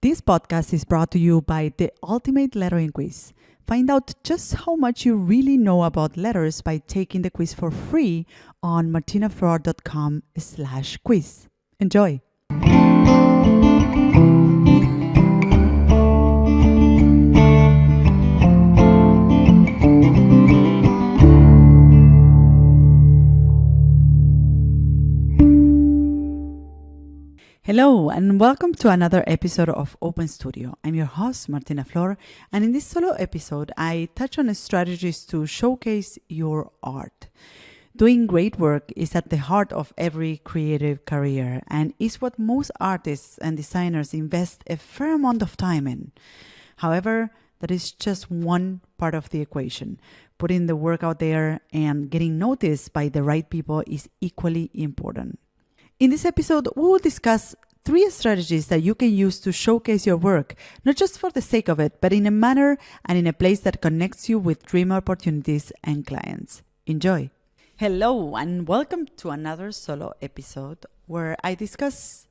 This podcast is brought to you by the Ultimate Lettering Quiz. Find out just how much you really know about letters by taking the quiz for free on martinaflor.com/quiz. Enjoy! Hello and welcome to another episode of Open Studio. I'm your host, Martina Flor, and in this solo episode, I touch on strategies to showcase your art. Doing great work is at the heart of every creative career and is what most artists and designers invest a fair amount of time in. However, that is just one part of the equation. Putting the work out there and getting noticed by the right people is equally important. In this episode, we will discuss 3 strategies that you can use to showcase your work, not just for the sake of it, but in a manner and in a place that connects you with dream opportunities and clients. Enjoy! Hello, and welcome to another solo episode where I discuss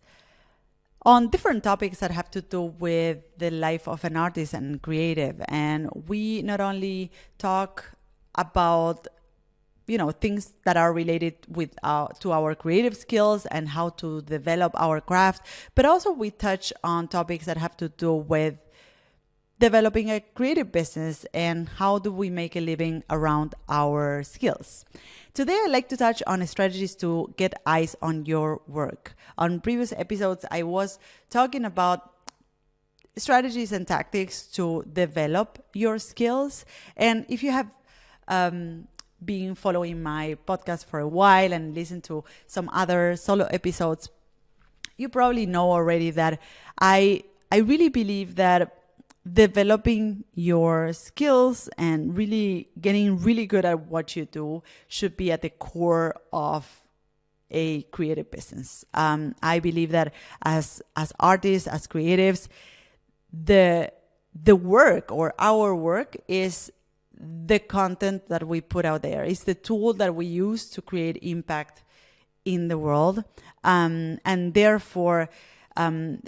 on different topics that have to do with the life of an artist and creative. And we not only talk about things that are related with to our creative skills and how to develop our craft, but also we touch on topics that have to do with developing a creative business and how do we make a living around our skills. Today, I'd like to touch on strategies to get eyes on your work. On previous episodes, I was talking about strategies and tactics to develop your skills. And if you have been following my podcast for a while and listen to some other solo episodes, you probably know already that I really believe that developing your skills and really getting really good at what you do should be at the core of a creative business. I believe that as artists, as creatives, the work or our work is the content that we put out there. It's the tool that we use to create impact in the world. And therefore,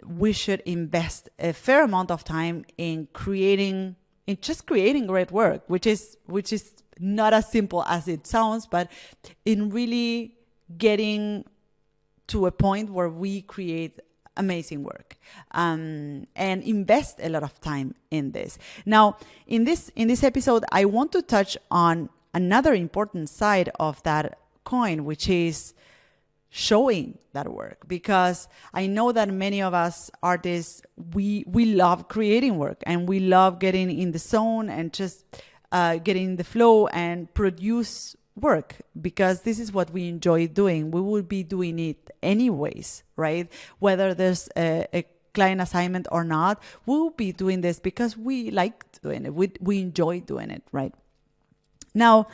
we should invest a fair amount of time in creating great work, which is not as simple as it sounds, but in really getting to a point where we create amazing work and invest a lot of time in this. Now, in this episode, I want to touch on another important side of that coin, which is showing that work, because I know that many of us artists, we love creating work and we love getting in the zone and just getting in the flow and produce work, because this is what we enjoy doing. We will be doing it anyways, right? Whether there's a client assignment or not, we'll be doing this because we like doing it. We enjoy doing it, right? Now,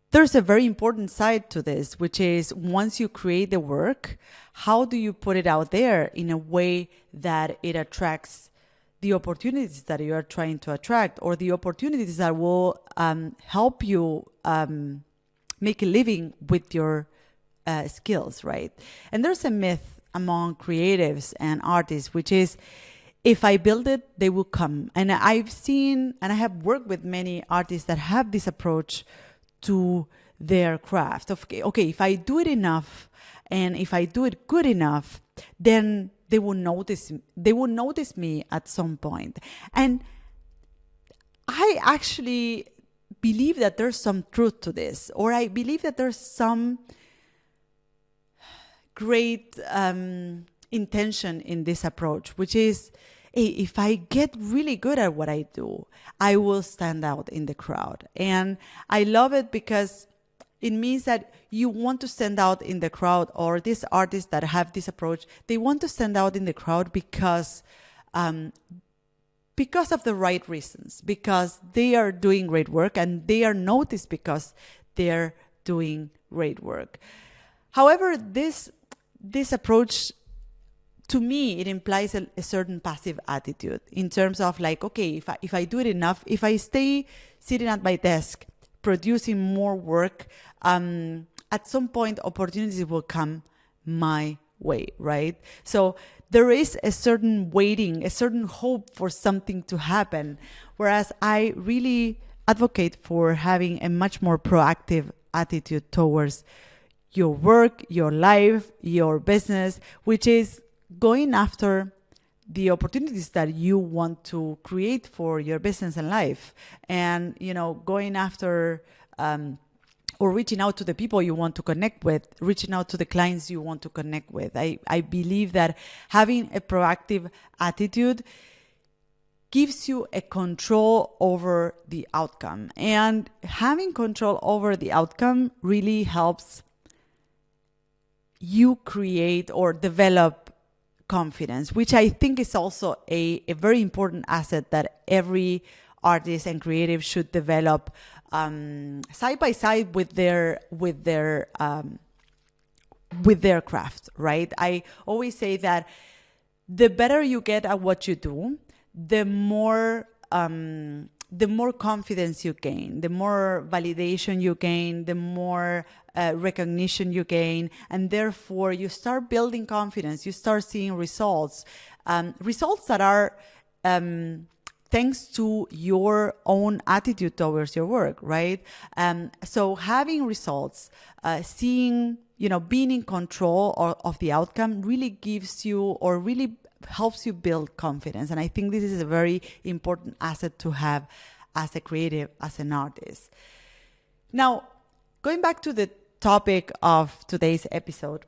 there's a very important side to this, which is once you create the work, how do you put it out there in a way that it attracts the opportunities that you are trying to attract, or the opportunities that will help you make a living with your skills, right? And there's a myth among creatives and artists, which is, if I build it, they will come. And I've seen, and I have worked with many artists that have this approach to their craft. Okay, if I do it enough, and if I do it good enough, then they will notice me at some point. And I actually believe that there's some truth to this, or I believe that there's some great intention in this approach, which is, hey, if I get really good at what I do, I will stand out in the crowd. And I love it because it means that you want to stand out in the crowd, or these artists that have this approach, they want to stand out in the crowd because of the right reasons, because they are doing great work and they are noticed because they're doing great work. However, this approach, to me, it implies a certain passive attitude in terms of like, okay, if I do it enough, if I stay sitting at my desk producing more work, at some point opportunities will come my way, right? So there is a certain waiting, a certain hope for something to happen. Whereas I really advocate for having a much more proactive attitude towards your work, your life, your business, which is going after the opportunities that you want to create for your business and life, and going after or reaching out to the people you want to connect with, reaching out to the clients you want to connect with. I believe that having a proactive attitude gives you a control over the outcome, and having control over the outcome really helps you create or develop confidence, which I think is also a very important asset that every artist and creative should develop side by side with their craft, right? I always say that the better you get at what you do, the more confidence you gain, the more validation you gain, the more recognition you gain, and therefore you start building confidence. You start seeing results that are thanks to your own attitude towards your work, right? So having results, seeing, being in control of the outcome really gives you, or really helps you build confidence. And I think this is a very important asset to have as a creative, as an artist. Now, going back to the topic of today's episode,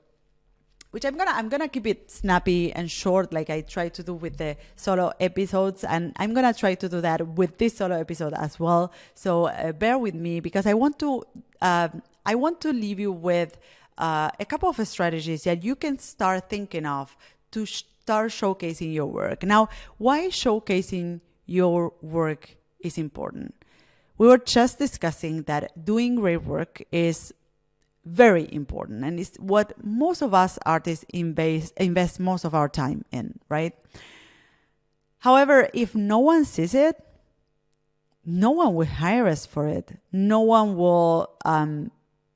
which I'm gonna keep it snappy and short, like I try to do with the solo episodes, and I'm gonna try to do that with this solo episode as well. So bear with me, because I want to leave you with a couple of strategies that you can start thinking of to start showcasing your work. Now, why showcasing your work is important? We were just discussing that doing great work is very important, and it's what most of us artists invest most of our time in, right? However, if no one sees it, no one will hire us for it. No one will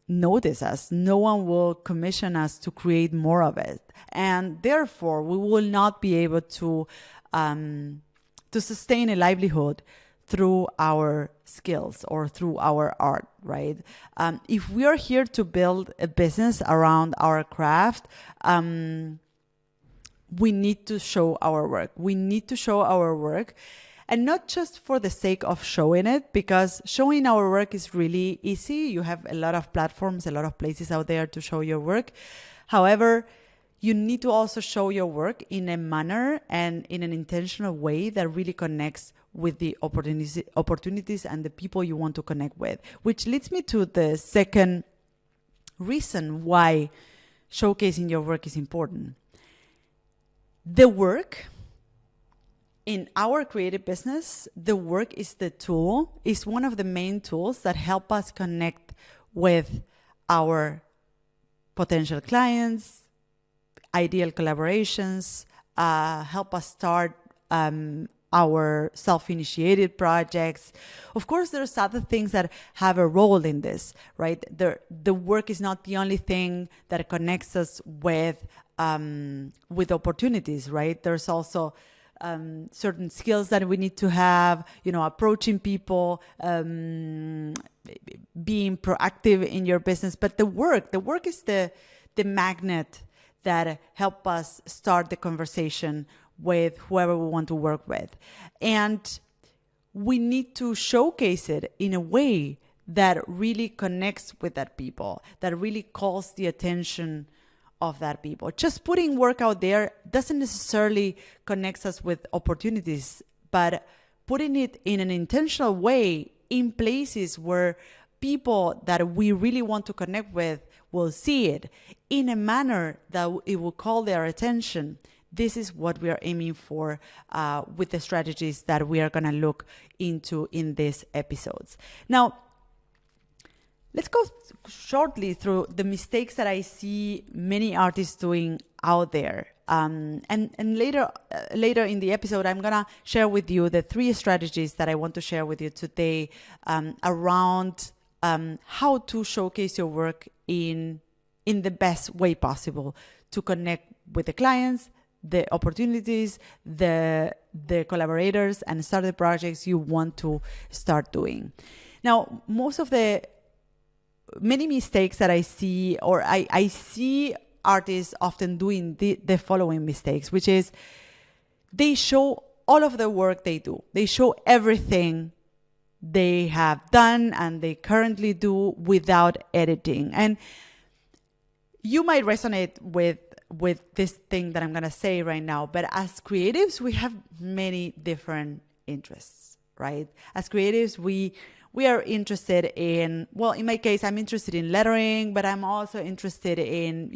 notice us. No one will commission us to create more of it, and therefore we will not be able to sustain a livelihood through our skills or through our art, right? If we are here to build a business around our craft, we need to show our work. We need to show our work, and not just for the sake of showing it, because showing our work is really easy. You have a lot of platforms, a lot of places out there to show your work. However, you need to also show your work in a manner and in an intentional way that really connects with the opportunities and the people you want to connect with, which leads me to the second reason why showcasing your work is important. The work in our creative business, the work is the tool, is one of the main tools that help us connect with our potential clients, ideal collaborations, help us start our self-initiated projects. Of course, there's other things that have a role in this, right? The work is not the only thing that connects us with opportunities, right? There's also certain skills that we need to have, approaching people, being proactive in your business. But the work is the magnet that help us start the conversation with whoever we want to work with. And we need to showcase it in a way that really connects with that people, that really calls the attention of that people. Just putting work out there doesn't necessarily connect us with opportunities, but putting it in an intentional way in places where people that we really want to connect with will see it in a manner that it will call their attention. This is what we are aiming for with the strategies that we are going to look into in these episodes. Now, let's go shortly through the mistakes that I see many artists doing out there. And later in the episode, I'm going to share with you the 3 strategies that I want to share with you today around how to showcase your work in the best way possible to connect with the clients, the opportunities, the collaborators, and start the projects you want to start doing. Now, many mistakes that I see, or I see artists often doing the following mistakes, which is they show all of the work they do. They show everything they have done and they currently do without editing. And you might resonate with this thing that I'm going to say right now, but as creatives, we have many different interests, right? As creatives, we are interested in, well, in my case, I'm interested in lettering, but I'm also interested in,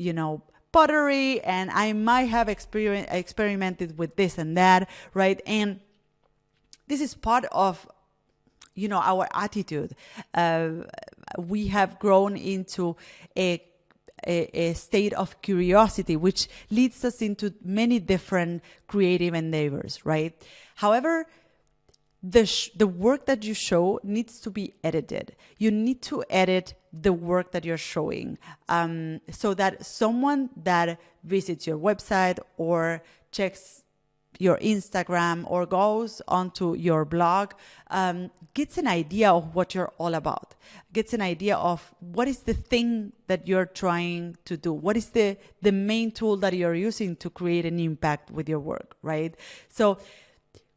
pottery, and I might have experimented with this and that, right? And this is part of, our attitude. We have grown into a state of curiosity, which leads us into many different creative endeavors, right? However, the work that you show needs to be edited. You need to edit the work that you're showing, so that someone that visits your website or checks your Instagram or goes onto your blog gets an idea of what you're all about, gets an idea of what is the thing that you're trying to do, what is the main tool that you're using to create an impact with your work, right? So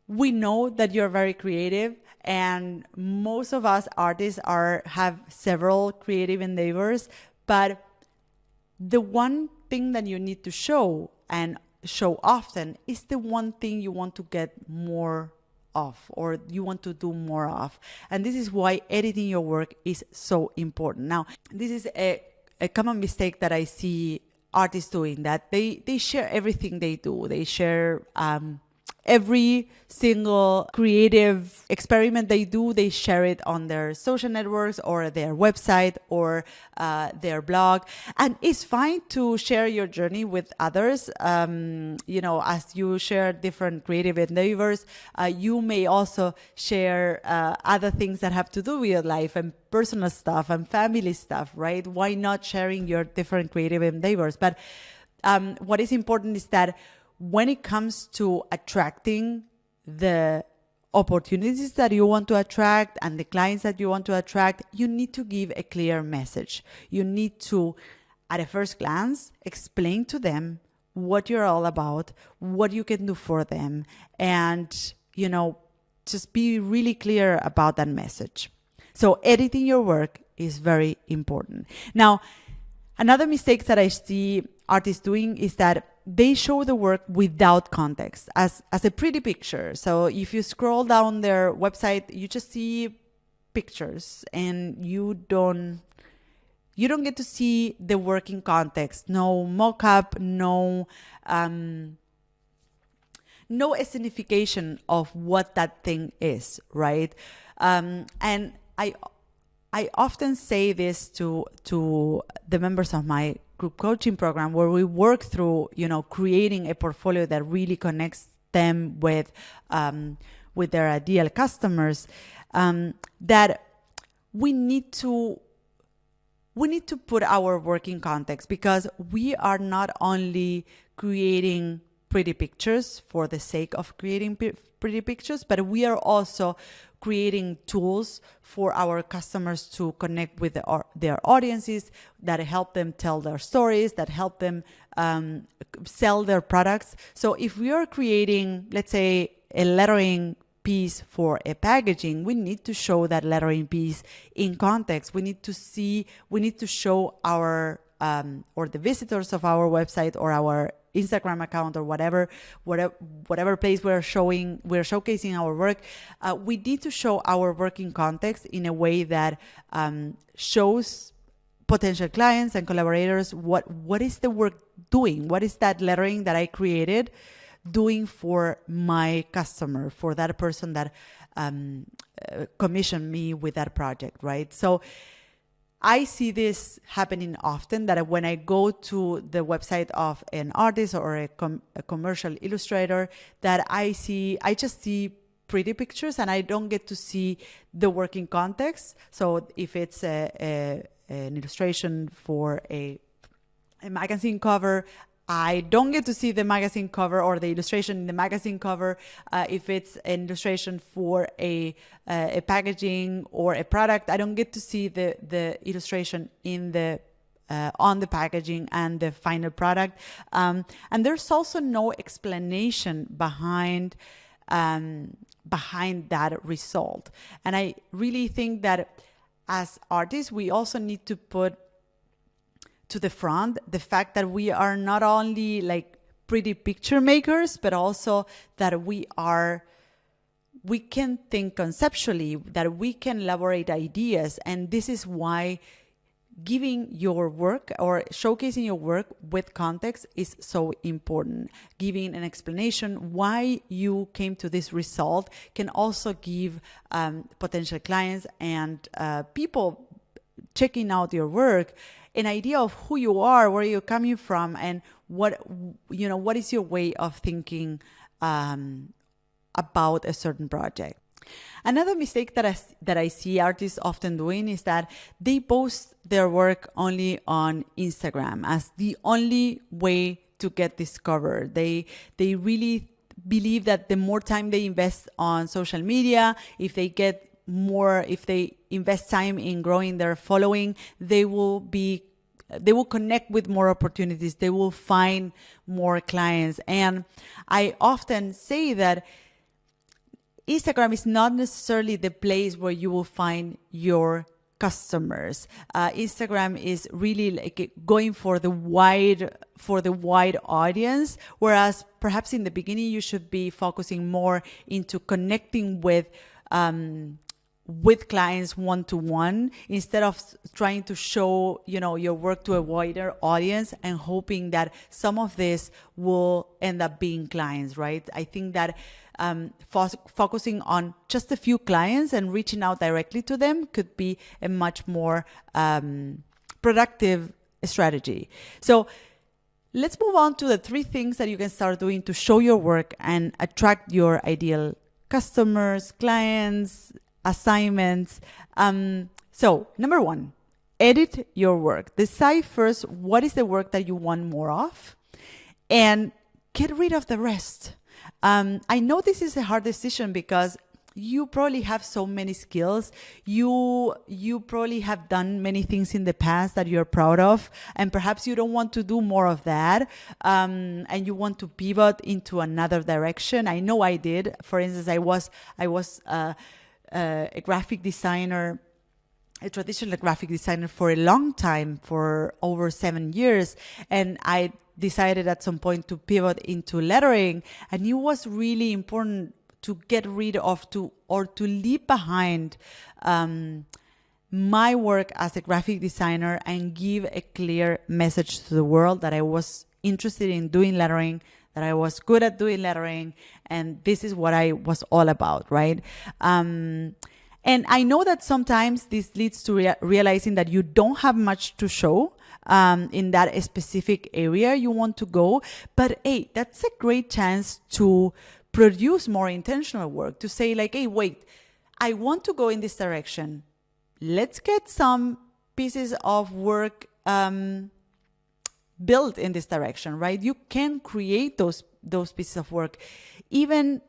we know that you're very creative, and most of us artists have several creative endeavors, but the one thing that you need to show and show often is the one thing you want to get more of, or you want to do more of. And this is why editing your work is so important. Now, this is a common mistake that I see artists doing, that they share everything they do. They share every single creative experiment they do, they share it on their social networks or their website or their blog. And it's fine to share your journey with others. As you share different creative endeavors, you may also share other things that have to do with your life and personal stuff and family stuff, right? Why not sharing your different creative endeavors? But what is important is that when it comes to attracting the opportunities that you want to attract and the clients that you want to attract, you need to give a clear message. You need to, at a first glance, explain to them what you're all about, what you can do for them, and, just be really clear about that message. So editing your work is very important. Now, another mistake that I see artists doing is that they show the work without context as a pretty picture. So if you scroll down their website, you just see pictures and you don't get to see the working context. No mock-up, no escenification of what that thing is, right? And I often say this to the members of my group coaching program, where we work through, creating a portfolio that really connects them with their ideal customers, that we need to put our work in context, because we are not only creating pretty pictures for the sake of creating pretty pictures, but we are also creating tools for our customers to connect with their audiences, that help them tell their stories, that help them sell their products. So if we are creating, let's say, a lettering piece for a packaging, we need to show that lettering piece in context. We need to show our or the visitors of our website or our Instagram account or whatever place we're showcasing our work. We need to show our work in context in a way that shows potential clients and collaborators what is the work doing, what is that lettering that I created doing for my customer, for that person that commissioned me with that project, right? So I see this happening often, that when I go to the website of an artist or a commercial illustrator, that I just see pretty pictures and I don't get to see the working context. So if it's an illustration for a magazine cover, I don't get to see the magazine cover or the illustration in the magazine cover. If it's an illustration for a packaging or a product, I don't get to see the illustration in the on the packaging and the final product. And there's also no explanation behind that result. And I really think that as artists, we also need to put to the front the fact that we are not only like pretty picture makers, but also that we can think conceptually, that we can elaborate ideas. And this is why giving your work or showcasing your work with context is so important. Giving an explanation why you came to this result can also give potential clients and people checking out your work an idea of who you are, where you're coming from, and what is your way of thinking about a certain project. Another mistake that I see artists often doing is that they post their work only on Instagram as the only way to get discovered. They really believe that the more time they invest on social media, if they invest time in growing their following, they will connect with more opportunities. They will find more clients. And I often say that Instagram is not necessarily the place where you will find your customers. Instagram is really like going for the wide audience, whereas perhaps in the beginning you should be focusing more into connecting with clients one-to-one, instead of trying to show your work to a wider audience and hoping that some of this will end up being clients, right? I think that focusing on just a few clients and reaching out directly to them could be a much more productive strategy. So let's move on to the 3 things that you can start doing to show your work and attract your ideal customers, clients, assignments. So number 1, edit your work. Decide first what is the work that you want more of and get rid of the rest. I know this is a hard decision because you probably have so many skills. You probably have done many things in the past that you're proud of, and perhaps you don't want to do more of that, and you want to pivot into another direction. I know I did. For instance, I was a graphic designer, a traditional graphic designer for a long time, for over 7 years, and I decided at some point to pivot into lettering, and it was really important to get rid of to leave behind my work as a graphic designer and give a clear message to the world that I was interested in doing lettering, that I was good at doing lettering, and this is what I was all about, right? And I know that sometimes this leads to realizing that you don't have much to show in that specific area you want to go. But hey, that's a great chance to produce more intentional work, to say like, hey, wait, I want to go in this direction. Let's get some pieces of work built in this direction, right? You can create those pieces of work even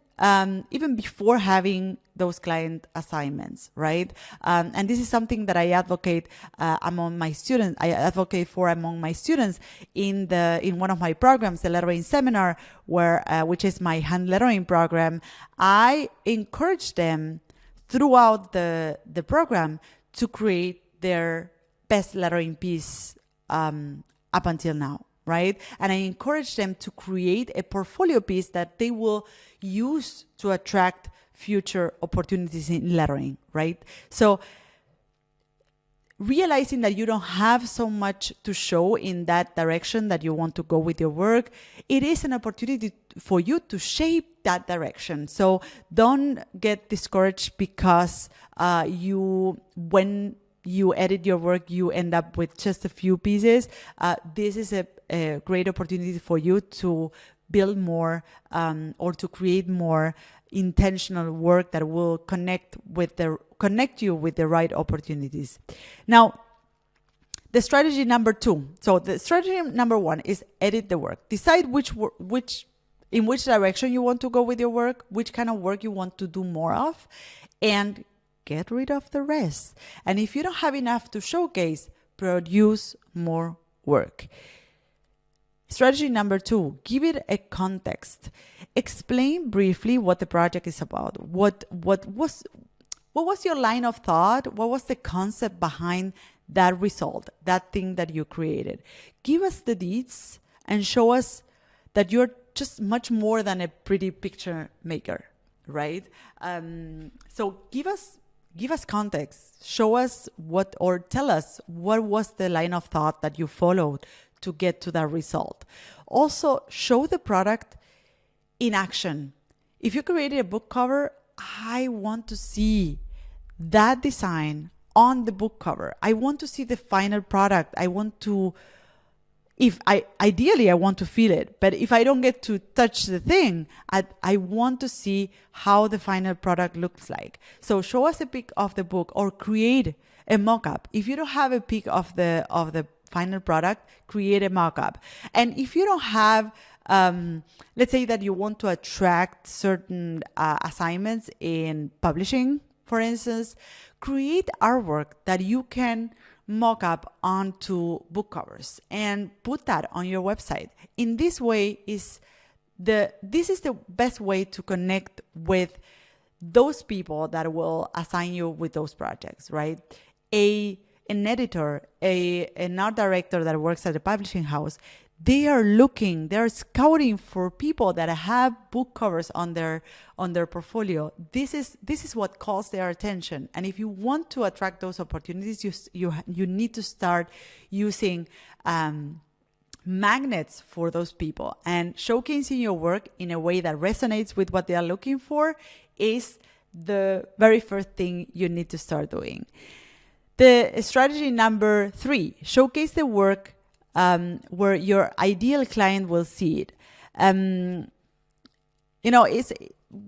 before having those client assignments, right? And this is something that I advocate among my students. I advocate for among my students in one of my programs, the lettering seminar, which is my hand lettering program. I encourage them throughout the program to create their best lettering piece up until now, right? And I encourage them to create a portfolio piece that they will use to attract future opportunities in lettering, right? So realizing that you don't have so much to show in that direction that you want to go with your work, it is an opportunity for you to shape that direction. So don't get discouraged because when you edit your work, you end up with just a few pieces. This is a great opportunity for you to build more or to create more intentional work that will connect you with the right opportunities. Now, the strategy number 2. So the strategy number 1 is edit the work. Decide in which direction you want to go with your work, which kind of work you want to do more of, and get rid of the rest. And if you don't have enough to showcase, produce more work. Strategy number 2, give it a context. Explain briefly what the project is about. What was your line of thought? What was the concept behind that result, that thing that you created? Give us the deeds and show us that you're just much more than a pretty picture maker, right? So give us context. Show us or tell us what was the line of thought that you followed to get to that result. Also, show the product in action. If you created a book cover, I want to see that design on the book cover. I want to see the final product. Ideally, I want to feel it, but if I don't get to touch the thing, I want to see how the final product looks like. So show us a pic of the book or create a mock-up. If you don't have a pic of the final product, create a mock-up. And if you don't have, let's say that you want to attract certain assignments in publishing, for instance, create artwork that you can mock up onto book covers and put that on your website. In this way this is the best way to connect with those people that will assign you with those projects, right? An editor, an art director that works at a publishing house, they're scouting for people that have book covers on their portfolio. This is what calls their attention. And if you want to attract those opportunities, you need to start using magnets for those people, and showcasing your work in a way that resonates with what they are looking for is the very first thing you need to start doing. The strategy number 3, showcase the work where your ideal client will see it. It's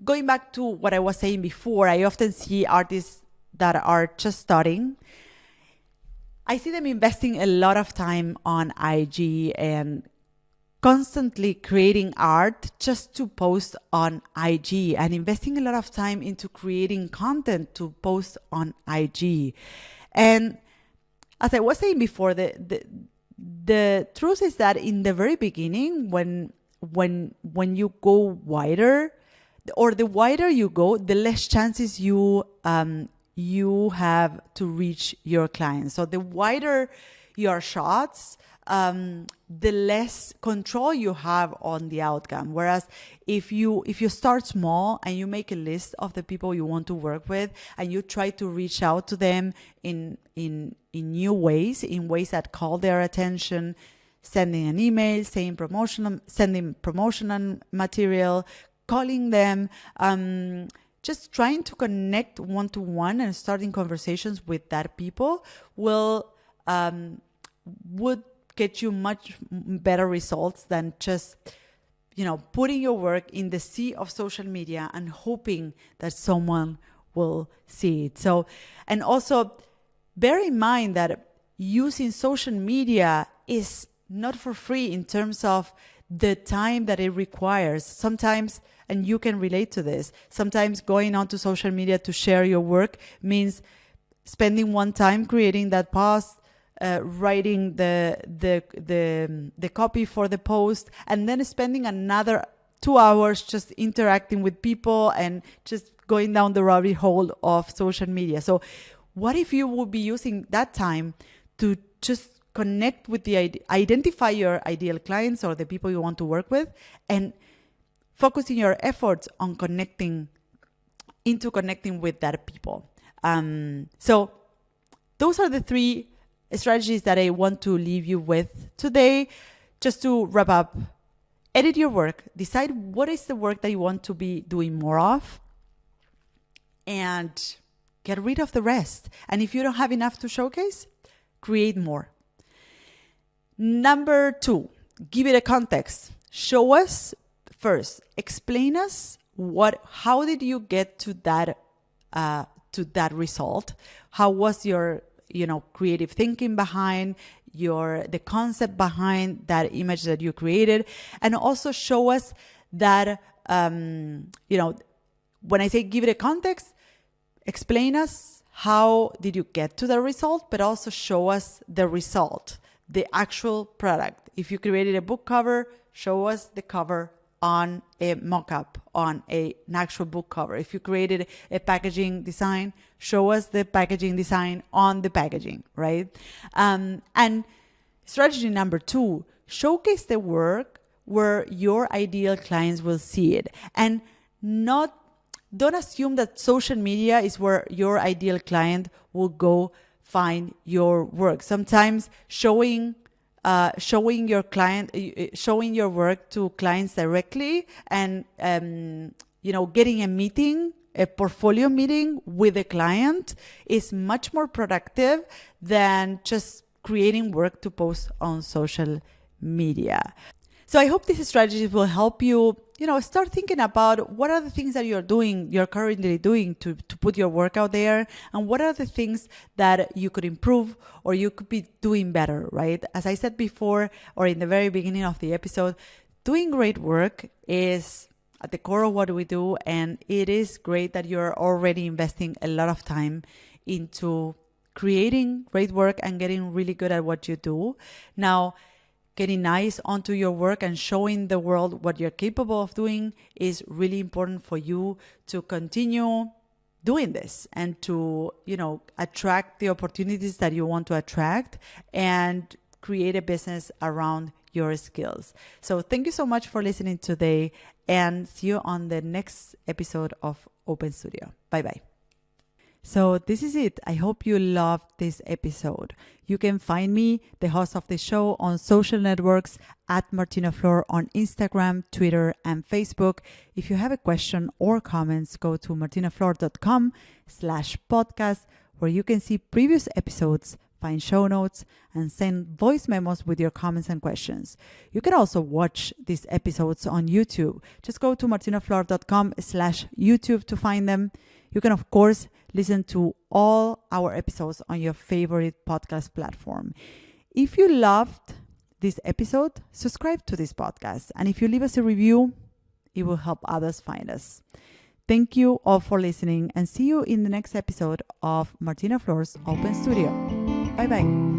going back to what I was saying before. I often see artists that are just starting. I see them investing a lot of time on IG and constantly creating art just to post on IG, and investing a lot of time into creating content to post on IG. And as I was saying before, the truth is that in the very beginning, when you go wider, or the wider you go, the less chances you have to reach your clients. So the wider your shots, the less control you have on the outcome. Whereas if you start small and you make a list of the people you want to work with, and you try to reach out to them in new ways, in ways that call their attention, sending an email, sending promotional material, calling them, just trying to connect one-to-one and starting conversations with that people would get you much better results than just, putting your work in the sea of social media and hoping that someone will see it. So, and also bear in mind that using social media is not for free in terms of the time that it requires. Sometimes, and you can relate to this, sometimes going onto social media to share your work means spending one time creating that post, writing the copy for the post, and then spending another 2 hours just interacting with people and just going down the rabbit hole of social media. So what if you would be using that time to just connect with identify your ideal clients or the people you want to work with, and focusing your efforts on connecting with that people. So those are the 3 strategies that I want to leave you with today. Just to wrap up, edit your work, decide what is the work that you want to be doing more of, and get rid of the rest. And if you don't have enough to showcase, create more. Number 2, give it a context. Show us first, explain us how did you get to that result? How was your creative thinking behind, the concept behind that image that you created, and also show us that, when I say give it a context, explain us how did you get to the result, but also show us the result, the actual product. If you created a book cover, show us the cover on a mock-up, on an actual book cover. If you created a packaging design, show us the packaging design on the packaging, right? And strategy number 2, showcase the work where your ideal clients will see it. And don't assume that social media is where your ideal client will go find your work. Sometimes showing your work to clients directly and getting a portfolio meeting with a client is much more productive than just creating work to post on social media. So I hope these strategies will help you, start thinking about what are the things that you're currently doing to put your work out there, and what are the things that you could improve or you could be doing better, right? As I said before, or in the very beginning of the episode, doing great work is at the core of what we do, and it is great that you're already investing a lot of time into creating great work and getting really good at what you do. Now, getting eyes onto your work and showing the world what you're capable of doing is really important for you to continue doing this and to, attract the opportunities that you want to attract and create a business around your skills. So thank you so much for listening today, and see you on the next episode of Open Studio. Bye-bye. So this is it. I hope you loved this episode. You can find me, the host of the show, on social networks at Martina Flor on Instagram, Twitter, and Facebook. If you have a question or comments, go to martinaflor.com/podcast, where you can see previous episodes, find show notes, and send voice memos with your comments and questions. You can also watch these episodes on YouTube. Just go to martinaflor.com/YouTube to find them. You can, of course, listen to all our episodes on your favorite podcast platform. If you loved this episode, subscribe to this podcast. And if you leave us a review, it will help others find us. Thank you all for listening, and see you in the next episode of Martina Flor's Open Studio. Bye-bye.